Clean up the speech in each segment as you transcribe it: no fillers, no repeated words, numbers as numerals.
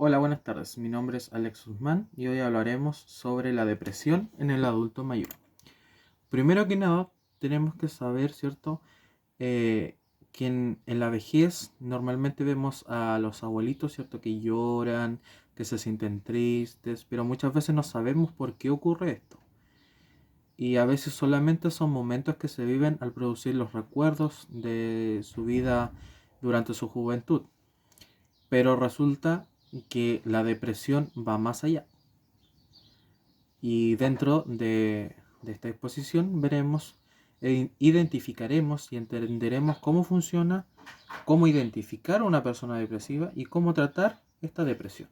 Hola, buenas tardes. Mi nombre es Alex Guzmán y hoy hablaremos sobre la depresión en el adulto mayor. Primero que nada, tenemos que saber, ¿cierto? Eh, que en la vejez normalmente vemos a los abuelitos, ¿cierto? Que lloran, que se sienten tristes, pero muchas veces no sabemos por qué ocurre esto. Y a veces solamente son momentos que se viven al producir los recuerdos de su vida durante su juventud. Pero resulta que la depresión va más allá. Y dentro de esta exposición veremos, identificaremos y entenderemos cómo funciona, cómo identificar a una persona depresiva y cómo tratar esta depresión.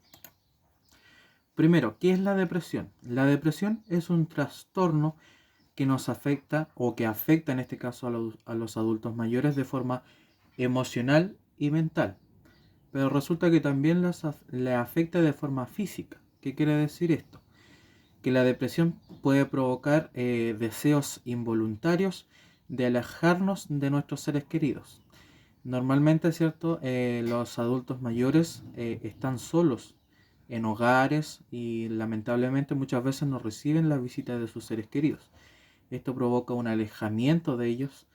Primero, ¿qué es la depresión? La depresión es un trastorno que nos afecta o que afecta en este caso a los adultos mayores de forma emocional y mental. Pero resulta que también le afecta de forma física. ¿Qué quiere decir esto? Que la depresión puede provocar deseos involuntarios de alejarnos de nuestros seres queridos. Normalmente, ¿cierto? Los adultos mayores están solos en hogares y lamentablemente muchas veces no reciben la visita de sus seres queridos. Esto provoca un alejamiento de ellos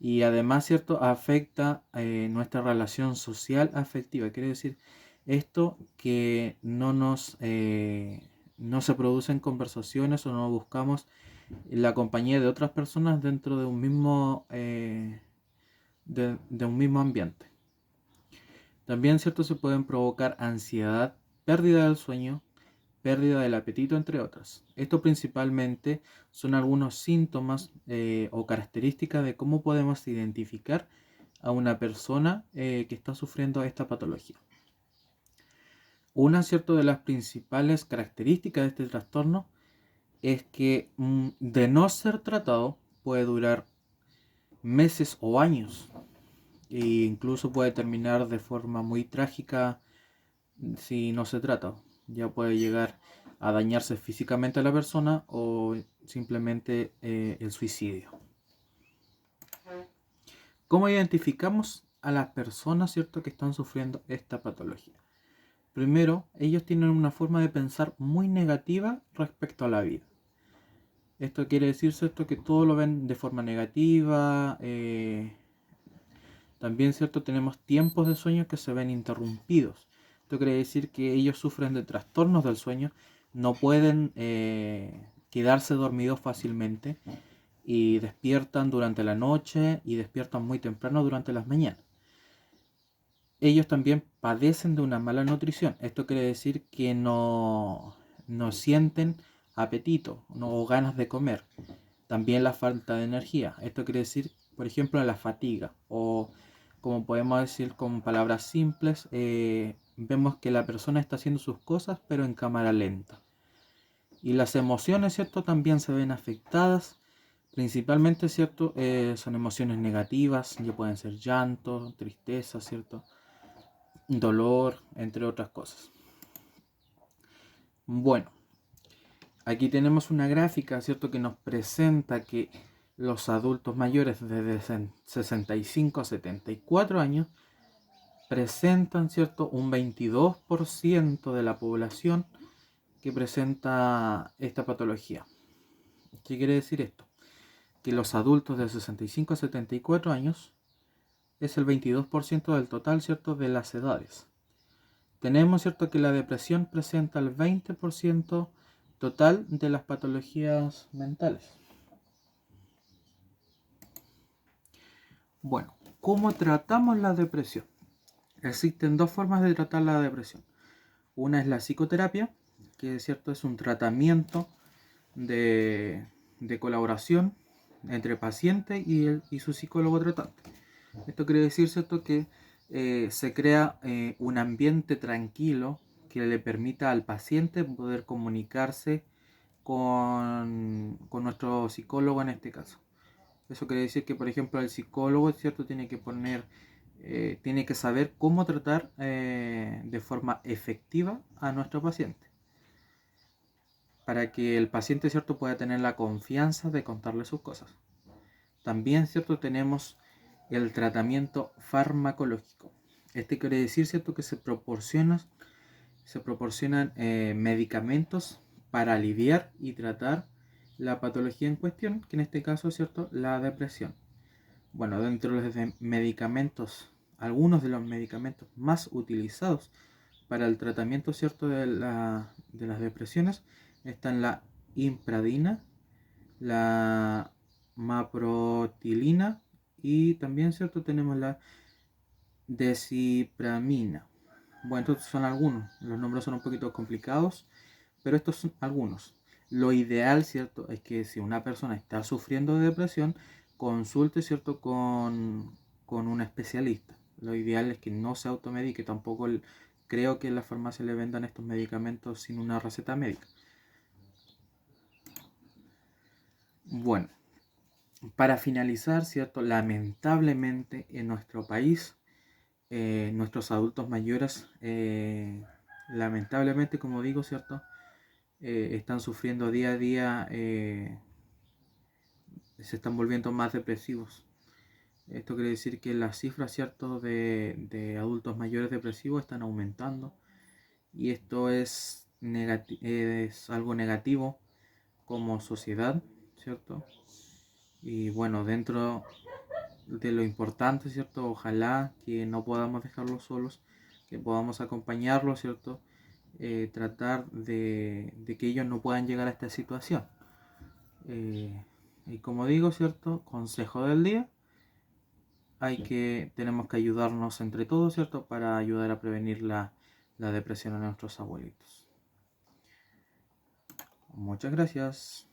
y además, ¿cierto? Afecta nuestra relación social afectiva. Quiere decir esto que no se producen conversaciones o no buscamos la compañía de otras personas dentro de de un mismo ambiente. También, ¿cierto? Se pueden provocar ansiedad, pérdida del sueño, pérdida del apetito, entre otras. Esto principalmente son algunos síntomas o características de cómo podemos identificar a una persona que está sufriendo esta patología. Una, ¿cierto?, de las principales características de este trastorno es que de no ser tratado puede durar meses o años e incluso puede terminar de forma muy trágica si no se trata. Ya puede llegar a dañarse físicamente a la persona o simplemente el suicidio. ¿Cómo identificamos a las personas, cierto, que están sufriendo esta patología? Primero, ellos tienen una forma de pensar muy negativa respecto a la vida. Esto quiere decir, cierto, que todo lo ven de forma negativa. También, cierto, tenemos tiempos de sueño que se ven interrumpidos. Esto quiere decir que ellos sufren de trastornos del sueño, no pueden quedarse dormidos fácilmente y despiertan durante la noche y despiertan muy temprano durante las mañanas. Ellos también padecen de una mala nutrición. Esto quiere decir que no sienten apetito o ganas de comer. También la falta de energía. Esto quiere decir, por ejemplo, la fatiga o como podemos decir con palabras simples, vemos que la persona está haciendo sus cosas pero en cámara lenta. Y las emociones, ¿cierto? También se ven afectadas. Principalmente, ¿cierto? Son emociones negativas, ya pueden ser llanto, tristeza, ¿cierto? Dolor, entre otras cosas. Bueno, aquí tenemos una gráfica, ¿cierto? Que nos presenta que los adultos mayores de 65 a 74 años presentan, ¿cierto?, un 22% de la población que presenta esta patología. ¿Qué quiere decir esto? Que los adultos de 65 a 74 años es el 22% del total, ¿cierto?, de las edades. Tenemos, ¿cierto?, que la depresión presenta el 20% total de las patologías mentales. Bueno, ¿cómo tratamos la depresión? Existen dos formas de tratar la depresión. Una es la psicoterapia, que cierto es un tratamiento de colaboración entre paciente y su psicólogo tratante. Esto quiere decir, ¿cierto?, que se crea un ambiente tranquilo que le permita al paciente poder comunicarse con nuestro psicólogo en este caso. Eso quiere decir que, por ejemplo, el psicólogo, ¿cierto?, tiene que saber cómo tratar de forma efectiva a nuestro paciente, para que el paciente, ¿cierto?, pueda tener la confianza de contarle sus cosas. También, ¿cierto?, tenemos el tratamiento farmacológico. Este quiere decir, ¿cierto?, que se proporciona se proporcionan medicamentos para aliviar y tratar la patología en cuestión, que en este caso es cierto, la depresión. Bueno, dentro de los medicamentos, algunos de los medicamentos más utilizados para el tratamiento cierto de las depresiones están la impradina, la maprotilina y también cierto tenemos la desipramina. Bueno, estos son algunos, los nombres son un poquito complicados, pero estos son algunos. Lo ideal, ¿cierto?, es que si una persona está sufriendo de depresión, consulte, ¿cierto?, con un especialista. Lo ideal es que no se automedique, tampoco creo que en la farmacia le vendan estos medicamentos sin una receta médica. Bueno, para finalizar, ¿cierto?, lamentablemente en nuestro país, nuestros adultos mayores, lamentablemente, como digo, ¿cierto?, están sufriendo día a día, se están volviendo más depresivos. Esto quiere decir que las cifras, ¿cierto?, de adultos mayores depresivos están aumentando y esto es algo negativo como sociedad, ¿cierto? Y bueno, dentro de lo importante, ¿cierto? Ojalá que no podamos dejarlos solos, que podamos acompañarlos, ¿cierto? Tratar de que ellos no puedan llegar a esta situación. Y como digo, ¿cierto? Consejo del día, tenemos que ayudarnos entre todos, ¿cierto? Para ayudar a prevenir la depresión a nuestros abuelitos. Muchas gracias.